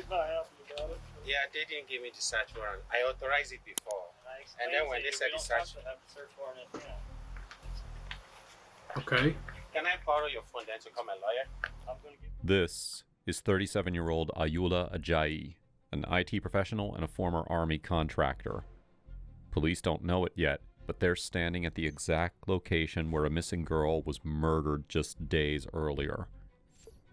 he's not happy about it. Yeah, they didn't give me the search warrant. I authorized it before. And then when they said the search... We don't have to have the search warrant in hand. Okay. Can I borrow your phone then to call my lawyer? This is 37-year-old Ayula Ajayi, an IT professional and a former Army contractor. Police don't know it yet, but they're standing at the exact location where a missing girl was murdered just days earlier.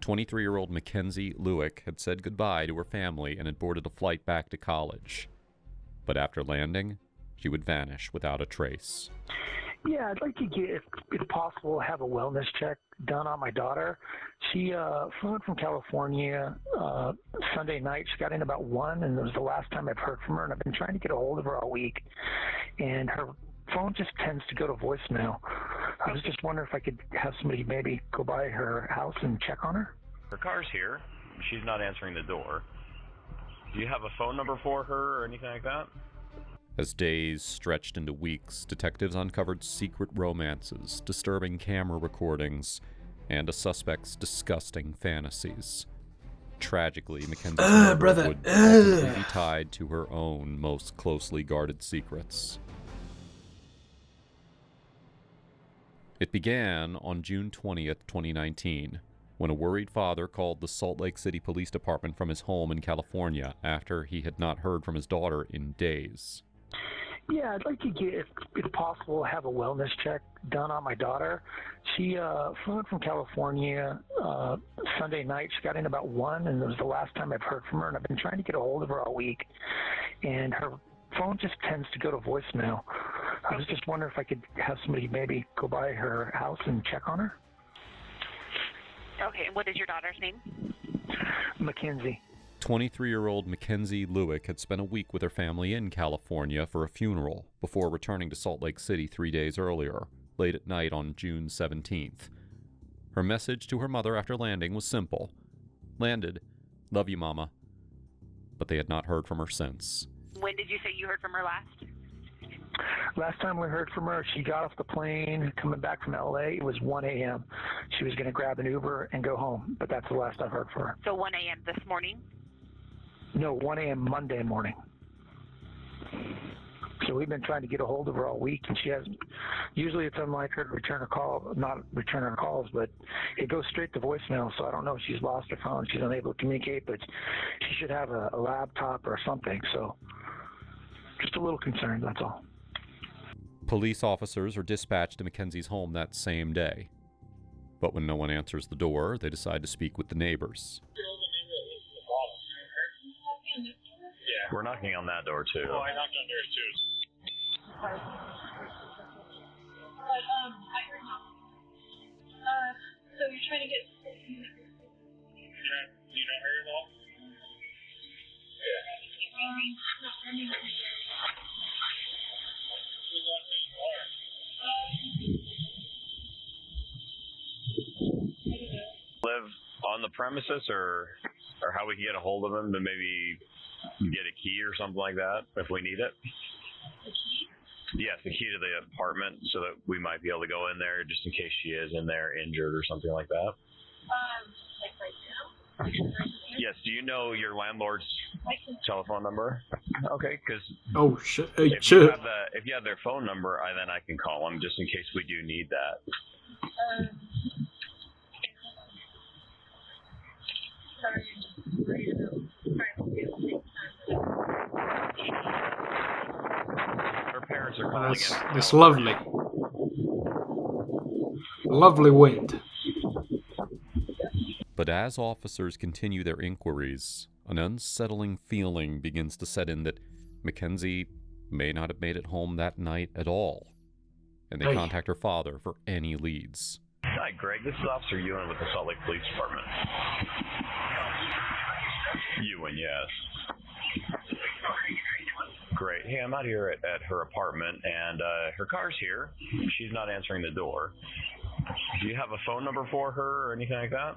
23-year-old Mackenzie Lewick had said goodbye to her family and had boarded a flight back to college. But after landing, she would vanish without a trace. Yeah, I'd like to get, if possible, have a wellness check done on my daughter. She flew in from California Sunday night. She got in about 1, and it was the last time I've heard from her, and I've been trying to get a hold of her all week. And her phone just tends to go to voicemail. I was just wondering if I could have somebody maybe go by her house and check on her. Her car's here. She's not answering the door. Do you have a phone number for her or anything like that? As days stretched into weeks, detectives uncovered secret romances, disturbing camera recordings, and a suspect's disgusting fantasies. Tragically, Mackenzie's murder would ultimately be tied to her own most closely guarded secrets. It began on June 20th, 2019, when a worried father called the Salt Lake City Police Department from his home in California after he had not heard from his daughter in days. Yeah, I'd like to get, if possible, have a wellness check done on my daughter. She flew in from California Sunday night. She got in about 1, and it was the last time I've heard from her, and I've been trying to get a hold of her all week. And her phone just tends to go to voicemail. I was just wondering if I could have somebody maybe go by her house and check on her. Okay, what is your daughter's name? Mackenzie. 23-year-old Mackenzie Lewick had spent a week with her family in California for a funeral before returning to Salt Lake City 3 days earlier, late at night on June 17th. Her message to her mother after landing was simple. Landed. Love you, Mama. But they had not heard from her since. When did you say you heard from her last? Last time we heard from her, she got off the plane coming back from L.A. It was 1 a.m. She was going to grab an Uber and go home, but that's the last I've heard from her. So 1 a.m. this morning? No, 1 a.m. Monday morning. So we've been trying to get a hold of her all week, and she hasn't. Usually it's unlike her to return a call, not return her calls, but it goes straight to voicemail, so I don't know if she's lost her phone. She's unable to communicate, but she should have a laptop or something, so just a little concerned, that's all. Police officers are dispatched to Mackenzie's home that same day. But when no one answers the door, they decide to speak with the neighbors. We're knocking on that door, too. Oh, I knocked on theirs, too. But, I heard no. So you're trying to get... You don't hear it all? Live on the premises, or how we can get a hold of him to maybe get a key or something like that if we need it. The key? Yes, the key to the apartment, so that we might be able to go in there just in case she is in there injured or something like that. Like right now? Yes. Do you know your landlord's telephone number? Okay, because Oh shit! if you have their phone number, then I can call them just in case we do need that. Her parents are calling in. That's lovely. Lovely wind. But as officers continue their inquiries, an unsettling feeling begins to set in that Mackenzie may not have made it home that night at all. And they contact her father for any leads. Hi, Greg. This is Officer Ewan with the Salt Lake Police Department. Ewan, yes. Great. Hey, I'm out here at her apartment, and her car's here. She's not answering the door. Do you have a phone number for her or anything like that?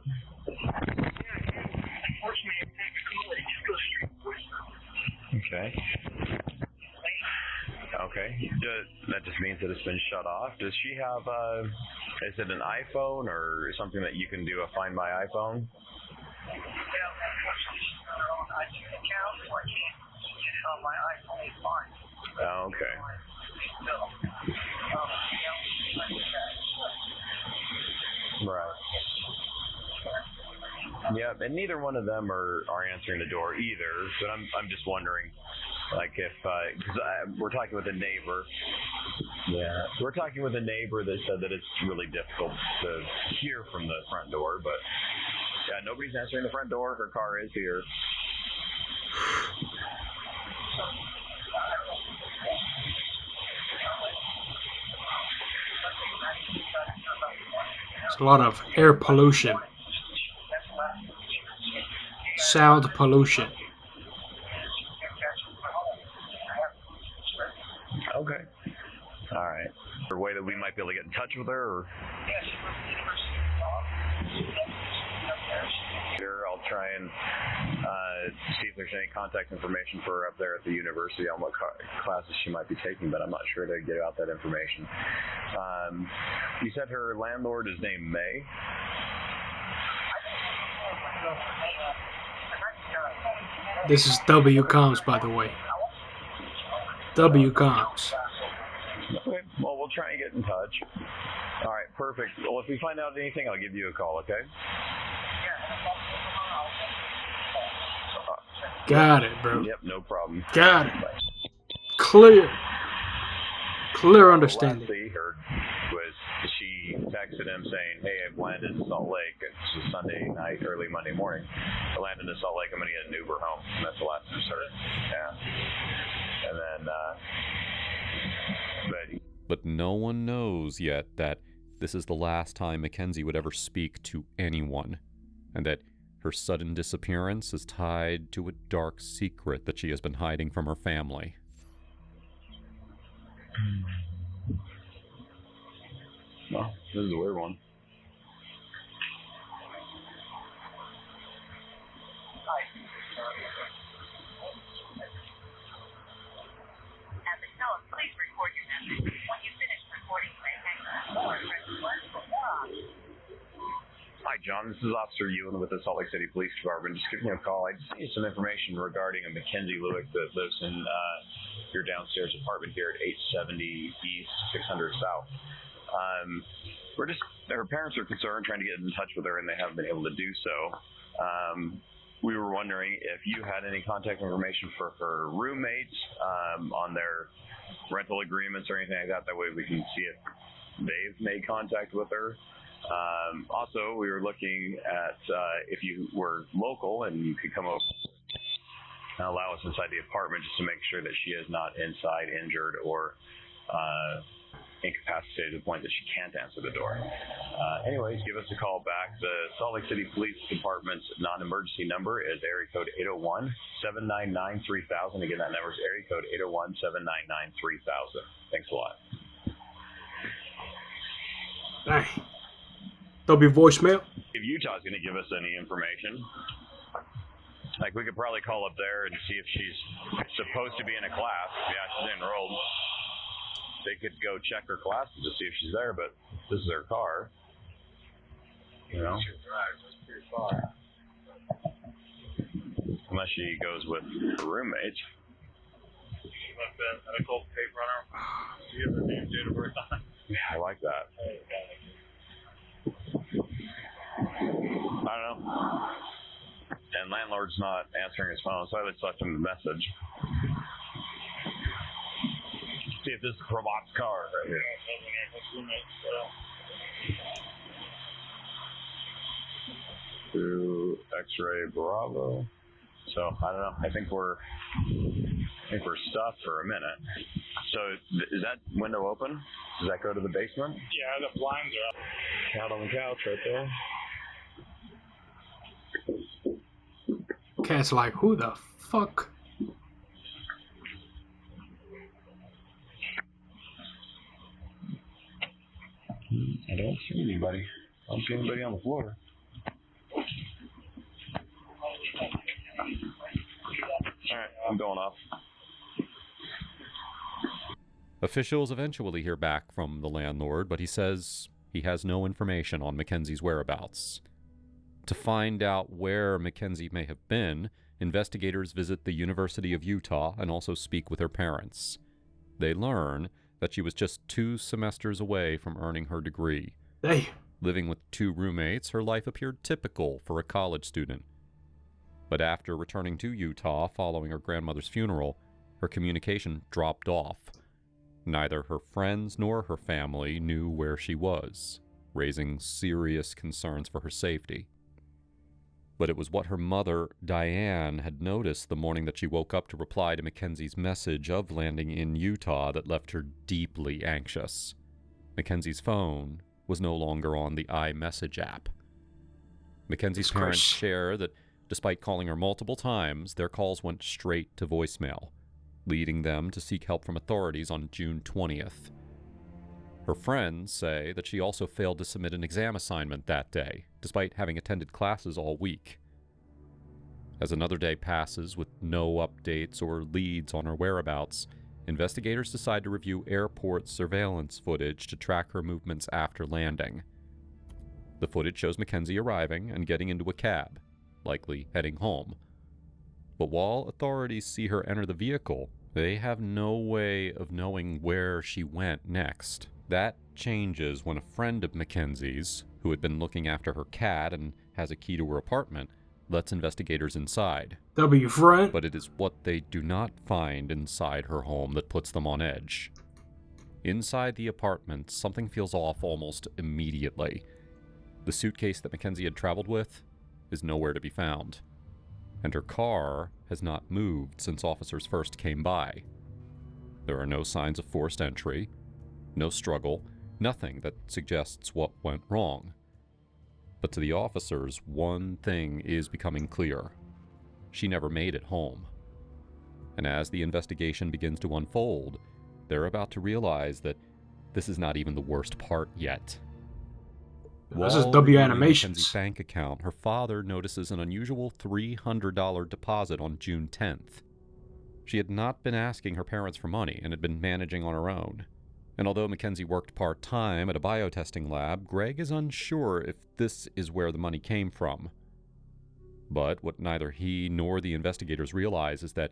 Okay. Okay. That just means that it's been shut off. Does she have is it an iPhone or something that you can do a Find My iPhone? Oh, okay. Right. Yeah, and neither one of them are answering the door either. But I'm just wondering, like, if because we're talking with a neighbor. Yeah, we're talking with a neighbor that said that it's really difficult to hear from the front door. But yeah, nobody's answering the front door. Her car is here. There's a lot of air pollution. Sound pollution. Okay. All right. Is there a way that we might be able to get in touch with her? Or? Sure, I'll try and see if there's any contact information for her up there at the university on what classes she might be taking, but I'm not sure to get out that information. You said her landlord is named May? This is WComs, by the way. WComs. Okay, well, we'll try and get in touch. All right, perfect. Well, if we find out anything, I'll give you a call, okay? Got it, bro. Yep, no problem. Got it. Clear. Clear understanding. Last he heard was she texted him saying, "Hey, I've landed in Salt Lake." This was Sunday night, early Monday morning. I landed in Salt Lake. I'm going to get an Uber home. And that's the last we heard. Yeah. And then, But no one knows yet that this is the last time Mackenzie would ever speak to anyone, and that her sudden disappearance is tied to a dark secret that she has been hiding from her family. Well, this is a weird one. Please record your message. When you finish recording, say hang up or press 1 for more options. Hi, John. This is Officer Ewan with the Salt Lake City Police Department. Just giving you a call. I just need some information regarding a Mackenzie Lewick that lives in your downstairs apartment here at 870 East, 600 South. Her parents are concerned, trying to get in touch with her, and they haven't been able to do so. We were wondering if you had any contact information for her roommates on their rental agreements or anything like that. That way we can see if they've made contact with her. Also, we were looking at if you were local and you could come over and allow us inside the apartment just to make sure that she is not inside injured or incapacitated to the point that she can't answer the door. Anyways, give us a call back. The Salt Lake City Police Department's non-emergency number is area code 801-799-3000. Again, that number is area code 801-799-3000. Thanks a lot. Hey. There'll be voicemail. If Utah's going to give us any information, like we could probably call up there and see if she's supposed to be in a class. Yeah, she's enrolled. They could go check her classes to see if she's there, but this is her car. You know? That's pretty far. Unless she goes with her roommates. She must have been a cold tape runner. She has her name, date of birth on it. Yeah, I like that. I don't know. And landlord's not answering his phone, so I just left him a message. See if this is Kravat's car right here. To X-ray Bravo. So I don't know. I think we're stuffed for a minute. So is that window open? Does that go to the basement? Yeah, the blinds are up. Cat on the couch right there. Cat's like, who the fuck? I don't see anybody. I don't see anybody on the floor. Alright, I'm going off. Officials eventually hear back from the landlord, but he says he has no information on Mackenzie's whereabouts. To find out where Mackenzie may have been, investigators visit the University of Utah and also speak with her parents. They learn that she was just 2 semesters away from earning her degree. Hey. Living with 2 roommates, her life appeared typical for a college student. But after returning to Utah following her grandmother's funeral, her communication dropped off. Neither her friends nor her family knew where she was, raising serious concerns for her safety. But it was what her mother, Diane, had noticed the morning that she woke up to reply to Mackenzie's message of landing in Utah that left her deeply anxious. Mackenzie's phone was no longer on the iMessage app. Mackenzie's parents share that despite calling her multiple times, their calls went straight to voicemail, leading them to seek help from authorities on June 20th. Her friends say that she also failed to submit an exam assignment that day, despite having attended classes all week. As another day passes with no updates or leads on her whereabouts, investigators decide to review airport surveillance footage to track her movements after landing. The footage shows Mackenzie arriving and getting into a cab, likely heading home. But while authorities see her enter the vehicle, they have no way of knowing where she went next. That changes when a friend of Mackenzie's, who had been looking after her cat and has a key to her apartment, lets investigators inside. W friend. But it is what they do not find inside her home that puts them on edge. Inside the apartment, something feels off almost immediately. The suitcase that Mackenzie had traveled with is nowhere to be found, and her car has not moved since officers first came by. There are no signs of forced entry, no struggle, nothing that suggests what went wrong. But to the officers, one thing is becoming clear. She never made it home. And as the investigation begins to unfold, they're about to realize that this is not even the worst part yet. This is W reviewing Animations. Mackenzie's bank account, her father notices an unusual $300 deposit on June 10th. She had not been asking her parents for money and had been managing on her own. And although Mackenzie worked part-time at a biotesting lab, Greg is unsure if this is where the money came from. But what neither he nor the investigators realize is that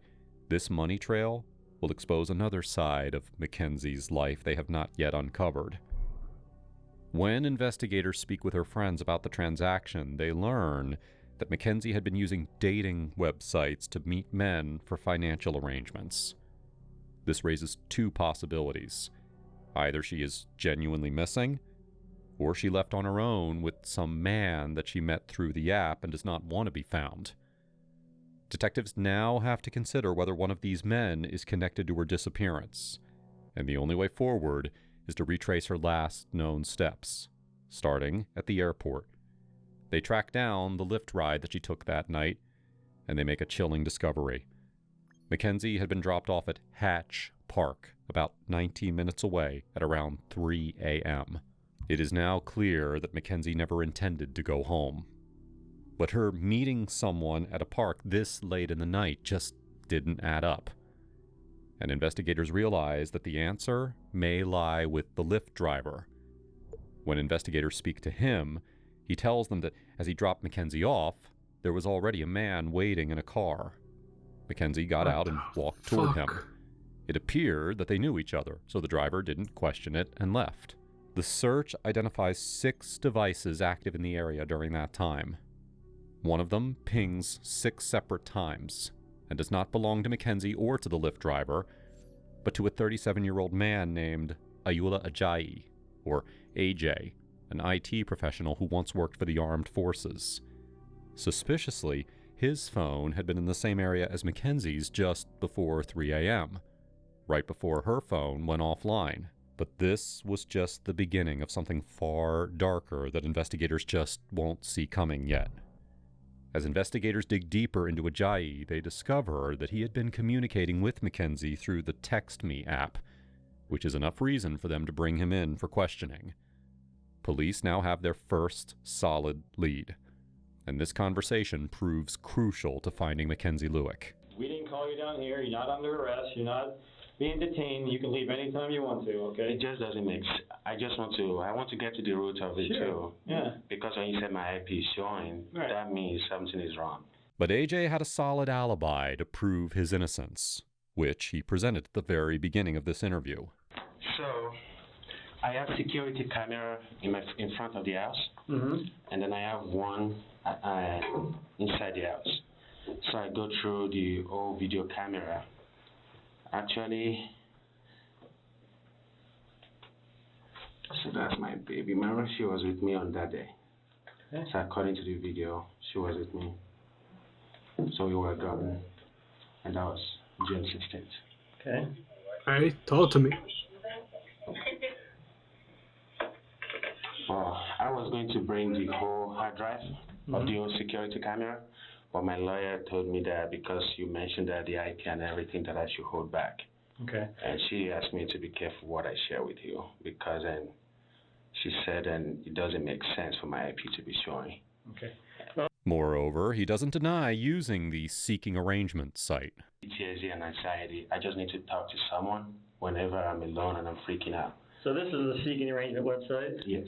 this money trail will expose another side of Mackenzie's life they have not yet uncovered. When investigators speak with her friends about the transaction, they learn that Mackenzie had been using dating websites to meet men for financial arrangements. This raises 2 possibilities. Either she is genuinely missing, or she left on her own with some man that she met through the app and does not want to be found. Detectives now have to consider whether one of these men is connected to her disappearance, and the only way forward is to retrace her last known steps, starting at the airport. They track down the Lyft ride that she took that night, and they make a chilling discovery. Mackenzie had been dropped off at Hatch Park, about 19 minutes away, at around 3 a.m. It is now clear that Mackenzie never intended to go home. But her meeting someone at a park this late in the night just didn't add up. And investigators realize that the answer may lie with the Lyft driver. When investigators speak to him, he tells them that as he dropped Mackenzie off, there was already a man waiting in a car. Mackenzie got out and walked toward him. It appeared that they knew each other, so the driver didn't question it and left. The search identifies 6 devices active in the area during that time. One of them pings 6 separate times and does not belong to Mackenzie or to the Lyft driver, but to a 37-year-old man named Ayoola Ajayi, or AJ, an IT professional who once worked for the armed forces. Suspiciously, his phone had been in the same area as Mackenzie's just before 3 a.m., right before her phone went offline. But this was just the beginning of something far darker that investigators just won't see coming yet. As investigators dig deeper into Ajayi, they discover that he had been communicating with Mackenzie through the TextMe app, which is enough reason for them to bring him in for questioning. Police now have their first solid lead, and this conversation proves crucial to finding Mackenzie Lewick. We didn't call you down here. You're not under arrest. You're being detained. You can leave anytime you want to, okay? It just doesn't make sense. I want to get to the root of it too. Yeah. Because when you said my IP is showing, that means something is wrong. But AJ had a solid alibi to prove his innocence, which he presented at the very beginning of this interview. So, I have security camera in front of the house, and then I have one inside the house. So I go through the old video camera. Actually, so that's my baby. Remember, she was with me on that day. Okay. So according to the video, she was with me. So we were driving, and that was June 16th. Okay. Hey, talk to me. Well, I was going to bring the whole hard drive of the old security camera, but my lawyer told me that because you mentioned that the IP and everything, that I should hold back. Okay. And she asked me to be careful what I share with you, because she said it doesn't make sense for my IP to be showing. Okay. Moreover, he doesn't deny using the seeking arrangement site. PTSD and anxiety. I just need to talk to someone whenever I'm alone and I'm freaking out. So this is the seeking arrangement website? Yes.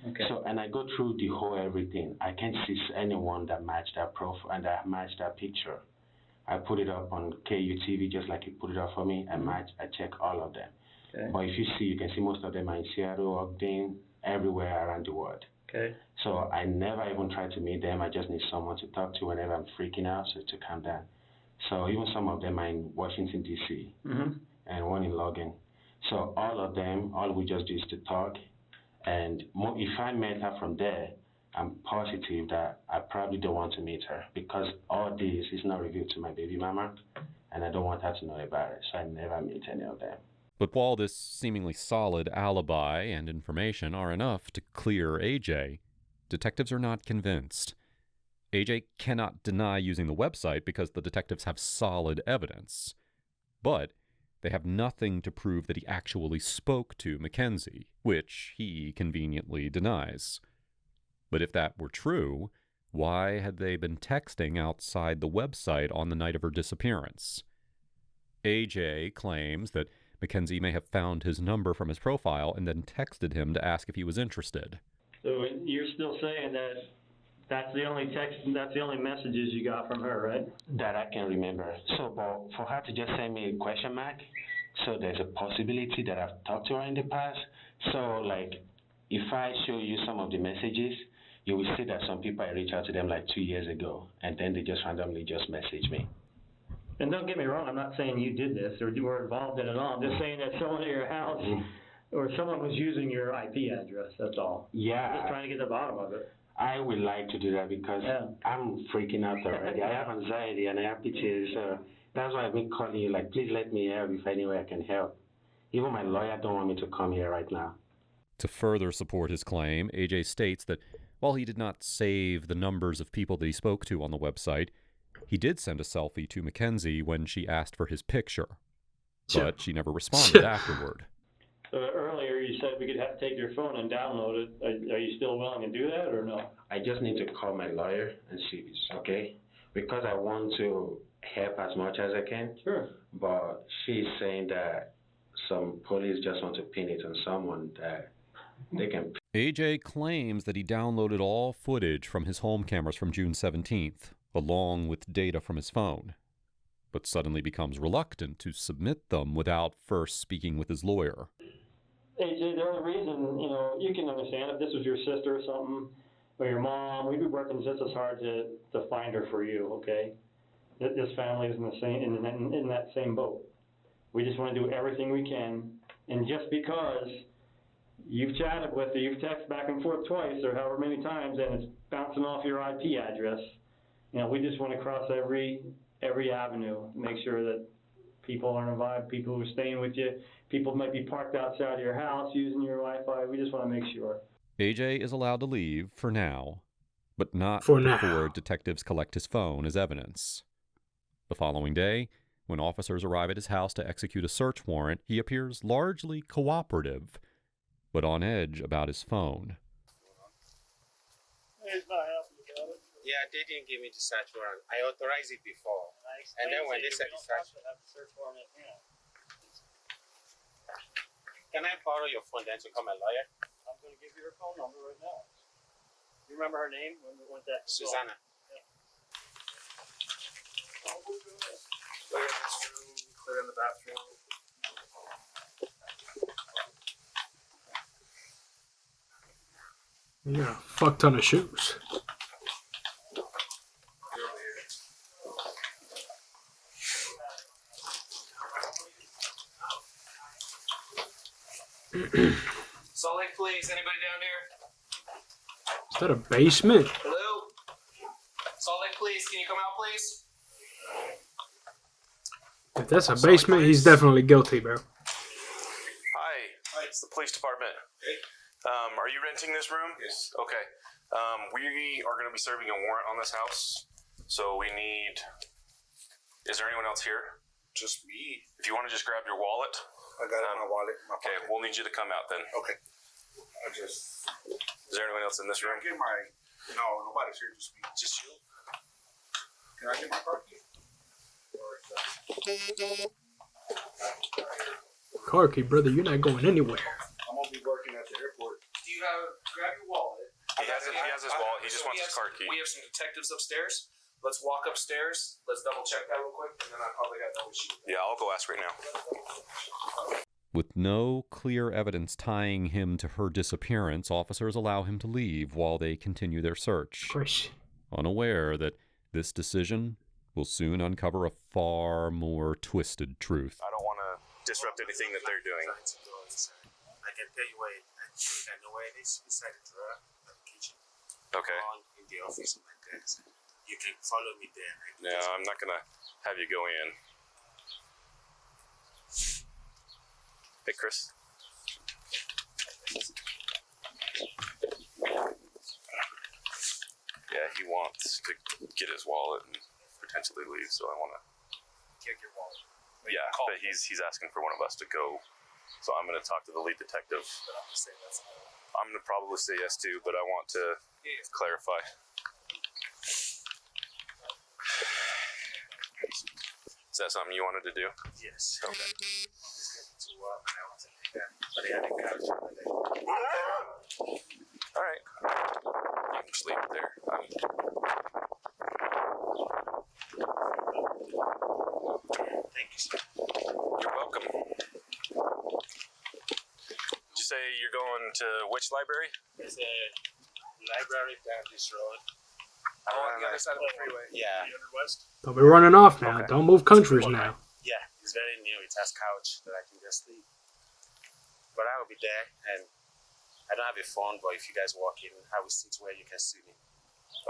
Okay. So, and I go through the whole everything. I can't see anyone that matched that profile and that matched that picture. I put it up on KUTV just like you put it up for me. I check all of them. Okay. But if you see, you can see most of them are in Seattle, Ogden, everywhere around the world. Okay. So I never even try to meet them. I just need someone to talk to whenever I'm freaking out, so to calm down. So even some of them are in Washington, D.C. And one in Logan. So all of them, all we just do is to talk. And if I met her from there, I'm positive that I probably don't want to meet her, because all this is not revealed to my baby mama, and I don't want her to know about it. So I never meet any of them. But while this seemingly solid alibi and information are enough to clear AJ, detectives are not convinced. AJ cannot deny using the website because the detectives have solid evidence. But they have nothing to prove that he actually spoke to Mackenzie, which he conveniently denies. But if that were true, why had they been texting outside the website on the night of her disappearance? AJ claims that Mackenzie may have found his number from his profile and then texted him to ask if he was interested. So you're still saying that that's the only text, that's the only messages you got from her, right? That I can remember. So, but for her to just send me a question mark, so there's a possibility that I've talked to her in the past. So, like, if I show you some of the messages, you will see that some people, I reached out to them like 2 years ago, and then they just randomly just message me. And don't get me wrong, I'm not saying you did this or you were involved in it at all. I'm just saying that someone at your house or someone was using your IP address, that's all. Yeah. I'm just trying to get to the bottom of it. I would like to do that because I'm freaking out already. I have anxiety and I have PTSD, so that's why I've been calling you, like, please let me help if any way I can help. Even my lawyer don't want me to come here right now. To further support his claim, AJ states that while he did not save the numbers of people that he spoke to on the website, he did send a selfie to Mackenzie when she asked for his picture, but she never responded afterward. So earlier you said we could take your phone and download it. Are you still willing to do that or no? I just need to call my lawyer and see if it's okay, because I want to help as much as I can. Sure. But she's saying that some police just want to pin it on someone that they can. AJ claims that he downloaded all footage from his home cameras from June 17th, along with data from his phone, but suddenly becomes reluctant to submit them without first speaking with his lawyer. AJ, the only reason, you can understand if this was your sister or something, or your mom, we'd be working just as hard to find her for you, okay? This family is in that same boat. We just want to do everything we can, and just because you've chatted with her, you've texted back and forth twice or however many times, and it's bouncing off your IP address, we just want to cross every avenue, make sure that people aren't involved, people who are staying with you, people might be parked outside of your house using your Wi-Fi. We just want to make sure. AJ is allowed to leave for now, but not For before now. detectives collect his phone as evidence. The following day, when officers arrive at his house to execute a search warrant, he appears largely cooperative, but on edge about his phone. He's not happy about it. Yeah, they didn't give me the search warrant. I authorized it before. And then when they said the search warrant, have the search warrant in hand. Can I borrow your phone then to call my lawyer? I'm going to give you her phone number right now. You remember her name when we went that? Susanna. Clear in this room, clear in the bathroom. You got a fuck ton of shoes. Salt Lake Police, anybody down here? Is that a basement? Hello? Salt Lake Police, can you come out, please? If that's a basement, he's definitely guilty, bro. Hi, it's the police department. Are you renting this room? Yes. Okay. We are going to be serving a warrant on this house, so we need... Is there anyone else here? Just me. If you want to just grab your wallet. I got it in my wallet. Okay, we'll need you to come out then. Okay. Is there anyone else in this room? Get my... No, nobody's here, just me. Just you? Can I get my car key? Car key, brother, you're not going anywhere. I'm gonna be working at the airport. Do you have... Grab your wallet. He has his wallet. He just wants his car key. We have some detectives upstairs. Let's walk upstairs. Let's double check that real quick, and then I probably got no issue. Yeah, I'll go ask right now. With no clear evidence tying him to her disappearance, officers allow him to leave while they continue their search, unaware that this decision will soon uncover a far more twisted truth. I don't want to disrupt anything that they're doing. I can tell you where I think I know where it is, beside the drawer in the kitchen. Okay. Or in the office of my desk. You can follow me there. No, I'm not going to have you go in. Hey, Chris. Yeah, he wants to get his wallet and potentially leave, so I want to... Get your wallet. Yeah, but he's asking for one of us to go. So I'm going to talk to the lead detective. I'm going to probably say yes too, but I want to clarify. Is that something you wanted to do? Yes. Okay. All right. You can just leave it there. Thank you, sir. You're welcome. Did you say you're going to which library? There's a library down this road. On the other side of the freeway. Yeah. West. Don't be running off now. Don't move countries now. Yeah, it's very new. It has couch that I can just sleep. But I will be there, and I don't have a phone, but if you guys walk in, I will sit where you can see me.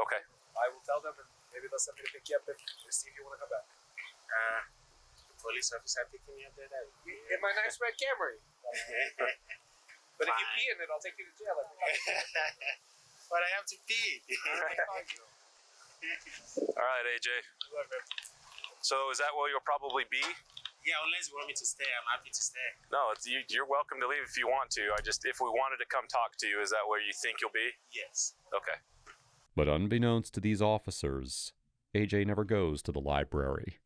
Okay. I will tell them, and maybe they'll send me to pick you up if they see if you want to come back. The police officer picking me up there. In my nice red Camry. But if you pee in it, I'll take you to jail. But I have to pee. All right, AJ. So is that where you'll probably be? Yeah, unless you want me to stay, I'm happy to stay. No, you're welcome to leave if you want to. If we wanted to come talk to you, is that where you think you'll be? Yes. Okay. But unbeknownst to these officers, AJ never goes to the library.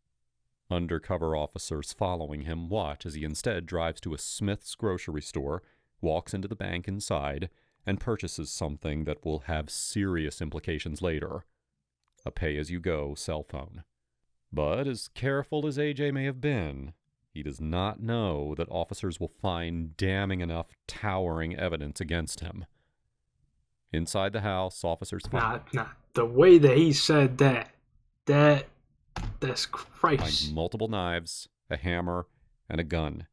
Undercover officers following him watch as he instead drives to a Smith's grocery store, walks into the bank inside, and purchases something that will have serious implications later: a pay-as-you-go cell phone. But as careful as AJ may have been, he does not know that officers will find damning enough towering evidence against him. Inside the house, officers find... Nah. The way that he said that's Christ. Find multiple knives, a hammer, and a gun.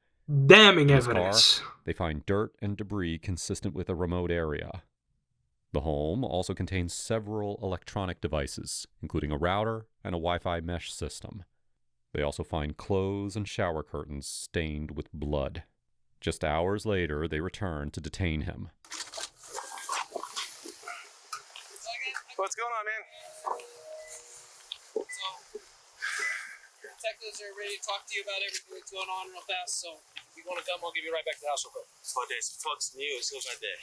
Damning In his evidence. car, they find dirt and debris consistent with a remote area. The home also contains several electronic devices, including a router and a Wi-Fi mesh system. They also find clothes and shower curtains stained with blood. Just hours later, they return to detain him. What's going on, man? Detectives are ready to talk to you about everything that's going on real fast, so if you want to come, I'll give you right back to the house real quick. So there's Fox News over there.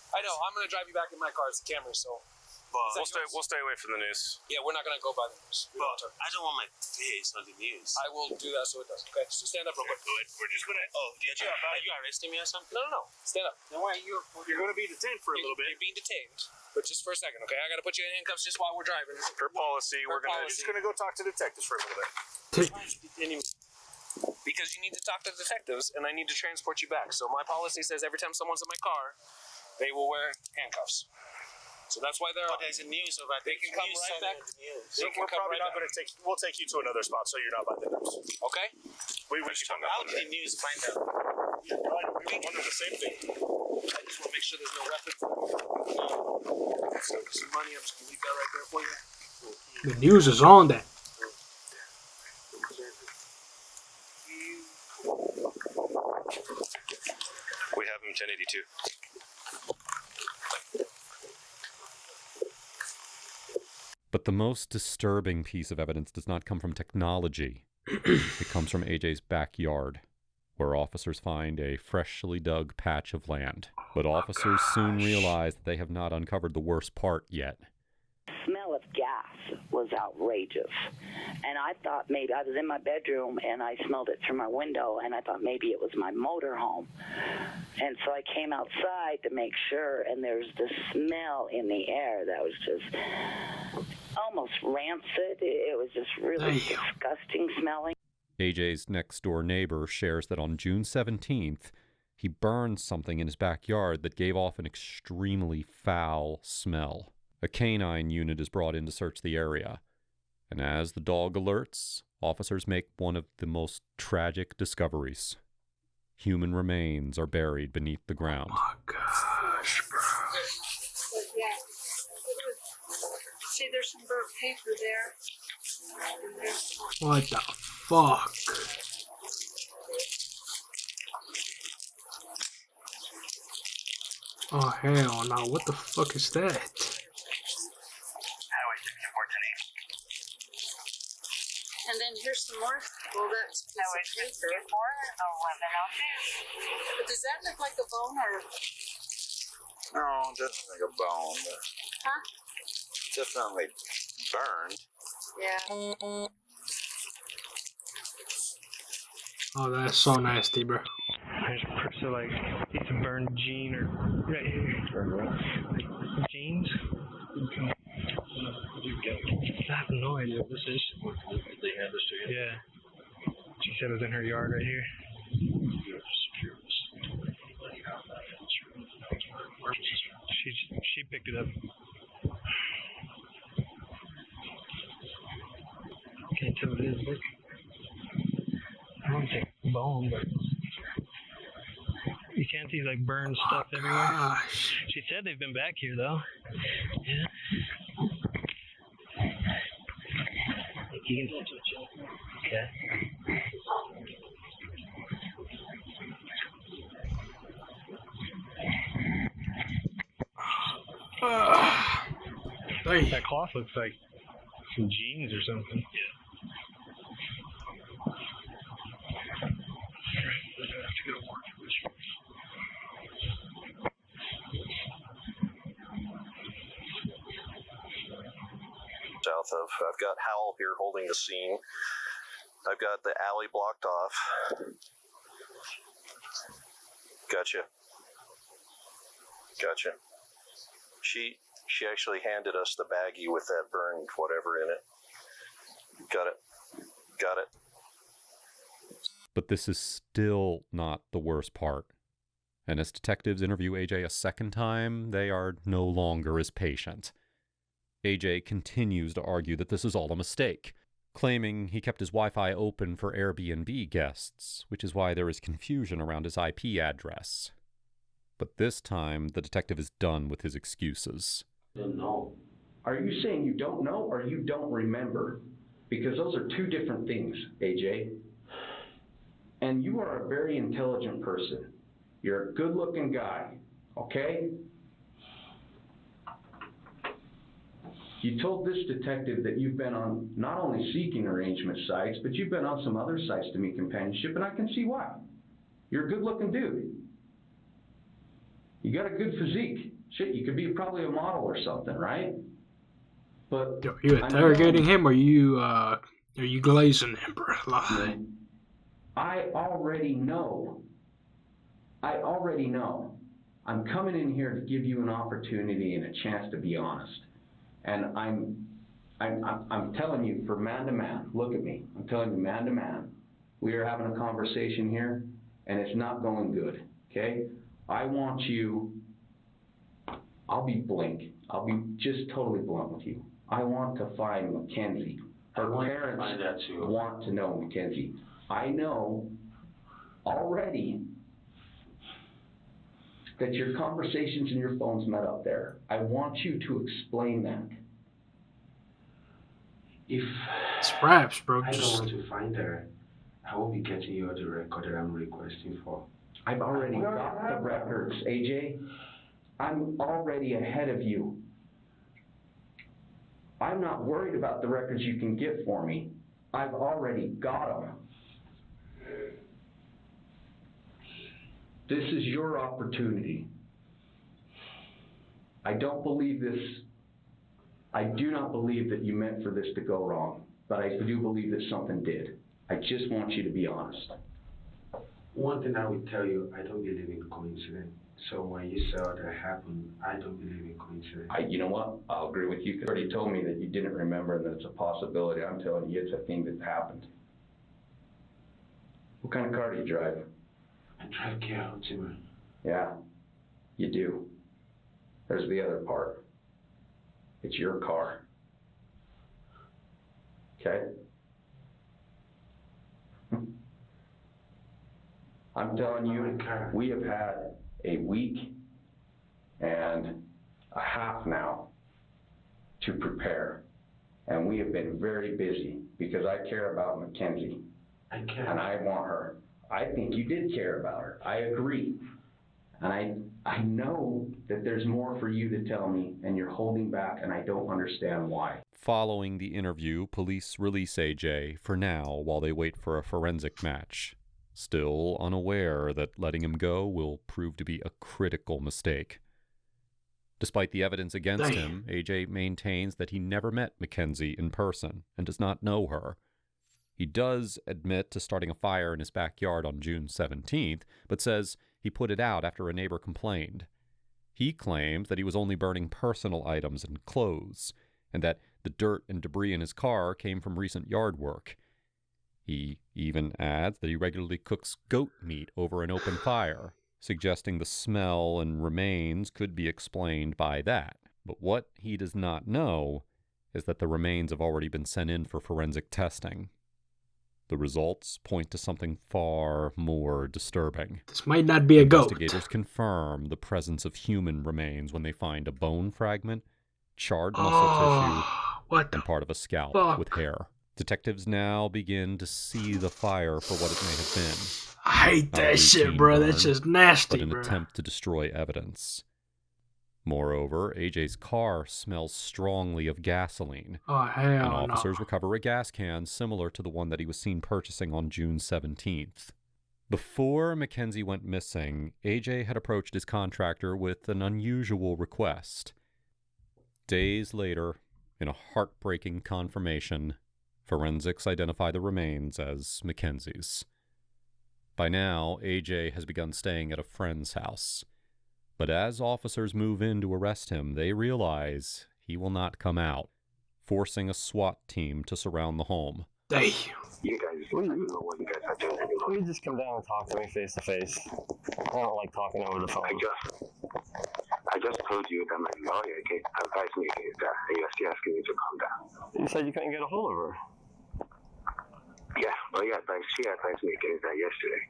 I know, I'm going to drive you back in my car. It's a camera, so But we'll stay away from the news. Yeah, we're not gonna go by the news. But I don't want my face on the news. I will do that so it does. Okay, so stand up real quick. We're just gonna. Oh, are you arresting me or something? No. Stand up. Then why you're gonna be detained for a little bit? You're being detained, but just for a second, okay? I gotta put you in handcuffs just while we're driving. Per policy, we're just gonna go talk to detectives for a little bit. Because you need to talk to detectives, and I need to transport you back. So my policy says every time someone's in my car, they will wear handcuffs. So that's why they're. Oh, there's a news about They can come right back. So we're probably not going to take. We'll take you to another spot, so you're not by the news. Okay. We should talk How about did the news find out? Yeah, right. We were wondering the same thing. I just want to make sure there's no weapons. So some money. I'm just gonna leave that right there for you. The news is on that. We have him 1082. But the most disturbing piece of evidence does not come from technology. It comes from AJ's backyard, where officers find a freshly dug patch of land. But officers soon realize that they have not uncovered the worst part yet. The smell of gas was outrageous. And I thought maybe I was in my bedroom and I smelled it through my window and I thought maybe it was my motorhome. And so I came outside to make sure, and there's this smell in the air that was just almost rancid. It was just really disgusting smelling. AJ's next-door neighbor shares that on June 17th, he burned something in his backyard that gave off an extremely foul smell. A canine unit is brought in to search the area, and as the dog alerts, officers make one of the most tragic discoveries. Human remains are buried beneath the ground. Oh, gosh, bro. Yeah. See, there's some burnt paper there. What the fuck? Oh, hell no. What the fuck is that? Highway 64 And then here's some more. Well, that's Highway 234, 1102. But does that look like a bone or? No, just like a bone. Huh? Definitely burned. Yeah. Oh, that's so nasty, bro. So like, it's a burned jean or right here. Jeans? Okay. I have no idea what this is. They had this to you? Yeah. She said it was in her yard right here. She picked it up. Can't tell what it is. Look. I don't think it's bone, but you can't see like burned stuff everywhere. Gosh. She said they've been back here though. Yeah. You can touch it. Okay. That cloth looks like some jeans or something. South of, I've got Howell here holding the scene. I've got the alley blocked off. Gotcha. She actually handed us the baggie with that burned whatever in it. Got it. But this is still not the worst part. And as detectives interview AJ a second time, they are no longer as patient. AJ continues to argue that this is all a mistake, claiming he kept his Wi-Fi open for Airbnb guests, which is why there is confusion around his IP address. But this time, the detective is done with his excuses. Don't know. Are you saying you don't know or you don't remember? Because those are two different things, AJ. And you are a very intelligent person. You're a good-looking guy, okay? You told this detective that you've been on not only seeking arrangement sites, but you've been on some other sites to meet companionship, and I can see why. You're a good-looking dude. You got a good physique. Shit, you could be probably a model or something, right? But Are you interrogating him, or are you glazing him, bro? Like, I already know. I'm coming in here to give you an opportunity and a chance to be honest. And I'm telling you, for man to man, look at me. I'm telling you, man to man, we are having a conversation here, and it's not going good. Okay? I want you. I'll be just totally blunt with you. I want to find Mackenzie. Her parents want to know Mackenzie. I know already that your conversations and your phone's met up there. I want you to explain that. If it's raps, bro. I don't want to find her, I will be getting you the record that I'm requesting for. I've already got the records, AJ. I'm already ahead of you. I'm not worried about the records you can get for me. I've already got them. This is your opportunity. I don't believe this. I do not believe that you meant for this to go wrong, but I do believe that something did. I just want you to be honest. One thing I will tell you, I don't believe in coincidence. So when you saw that happen, I don't believe in coincidence. You know what? I'll agree with you. You already told me that you didn't remember and that it's a possibility. I'm telling you, it's a thing that happened. What kind of car do you drive? I drive Kia Optima. Yeah, you do. There's the other part. It's your car. Okay? I'm telling you, we have had a week and a half now to prepare. And we have been very busy because I care about Mackenzie. And I want her. I think you did care about her. I agree. And I know that there's more for you to tell me, and you're holding back, and I don't understand why. Following the interview, police release AJ for now while they wait for a forensic match, still unaware that letting him go will prove to be a critical mistake. Despite the evidence against him, AJ maintains that he never met Mackenzie in person and does not know her. He does admit to starting a fire in his backyard on June 17th, but says he put it out after a neighbor complained. He claims that he was only burning personal items and clothes, and that the dirt and debris in his car came from recent yard work. He even adds that he regularly cooks goat meat over an open fire, suggesting the smell and remains could be explained by that. But what he does not know is that the remains have already been sent in for forensic testing. The results point to something far more disturbing. This might not be a goat. Investigators confirm the presence of human remains when they find a bone fragment, charred muscle tissue, and part of a scalp with hair. Detectives now begin to see the fire for what it may have been. I hate that shit, bro. That's just nasty, but an bro. attempt to destroy evidence. Moreover, AJ's car smells strongly of gasoline. Oh, hell and officers recover a gas can similar to the one that he was seen purchasing on June 17th. Before Mackenzie went missing, AJ had approached his contractor with an unusual request. Days later, in a heartbreaking confirmation, forensics identify the remains as Mackenzie's. By now, AJ has begun staying at a friend's house. But as officers move in to arrest him, they realize he will not come out, forcing a SWAT team to surround the home. Damn. You guys, I don't know what you guys are doing anymore. Will you just come down and talk to me face to face? I don't like talking over the phone. I just told you that my lawyer advised me that you're still asking me to calm down. You said you couldn't get a hold of her. Yeah, but she advised me against that yesterday.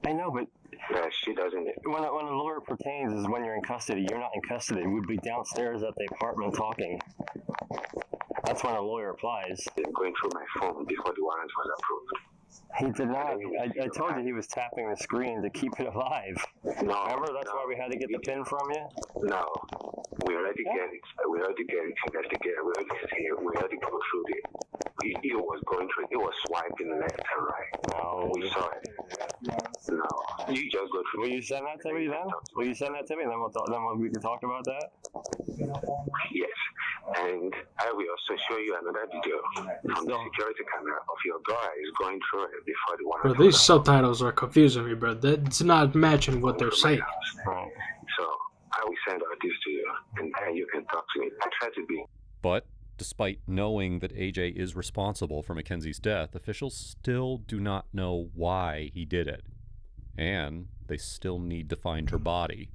I know, but she doesn't. When a lawyer pertains is when you're in custody. You're not in custody. We'd be downstairs at the apartment talking. That's when a lawyer applies. I'm going through my phone before the warrant was approved. He did not. I told you he was tapping the screen to keep it alive. No. Remember, that's why we had to get the pin from you? No. We already get it. We already get it investigated. We already go through it. It was going through. It was swiping left and right. No. We saw it. No. You just go through. Will you send that to me then? Will you send that to me? Then we can talk about that. Yes. And I will also show you another video from the security camera of your guys going through it before the one. Bro, these subtitles are confusing me, bro. That's not matching what they're saying. Right. So I will send all this to you, and then you can talk to me. I try to be. But despite knowing that AJ is responsible for Mackenzie's death, officials still do not know why he did it. And they still need to find her body.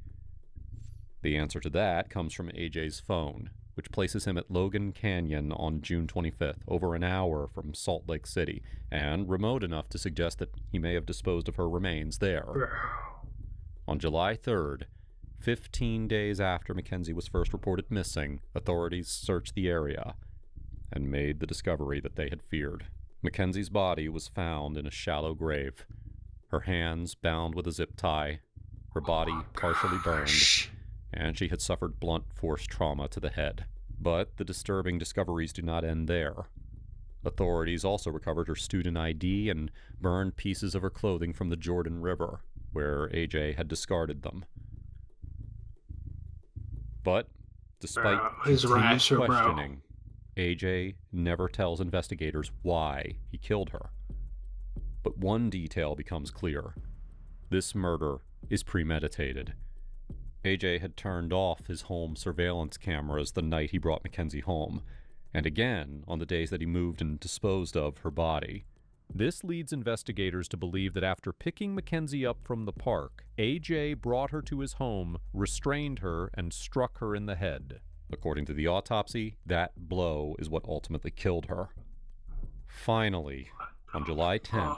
The answer to that comes from AJ's phone, which places him at Logan Canyon on June 25th, over an hour from Salt Lake City, and remote enough to suggest that he may have disposed of her remains there. On July 3rd, 15 days after Mackenzie was first reported missing, authorities searched the area and made the discovery that they had feared. Mackenzie's body was found in a shallow grave, her hands bound with a zip tie, her body partially burned, and she had suffered blunt force trauma to the head. But the disturbing discoveries do not end there. Authorities also recovered her student ID and burned pieces of her clothing from the Jordan River, where AJ had discarded them. But despite continued questioning, AJ never tells investigators why he killed her. But one detail becomes clear. This murder is premeditated. AJ had turned off his home surveillance cameras the night he brought Mackenzie home, and again on the days that he moved and disposed of her body. This leads investigators to believe that after picking Mackenzie up from the park, AJ brought her to his home, restrained her, and struck her in the head. According to the autopsy, that blow is what ultimately killed her. Finally, on July 10th,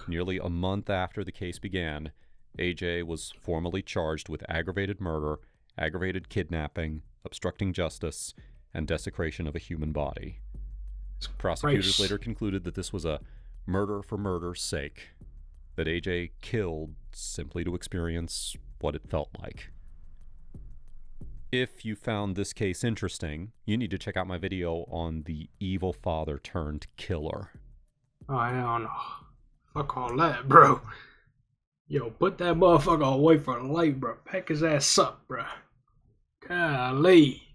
nearly a month after the case began, AJ was formally charged with aggravated murder, aggravated kidnapping, obstructing justice, and desecration of a human body. Prosecutors later concluded that this was a murder for murder's sake, that AJ killed simply to experience what it felt like. If you found this case interesting, you need to check out my video on the evil father turned killer. Oh, hell no. Fuck all that, bro. Yo, put that motherfucker away for life, bro. Pack his ass up, bro. Golly.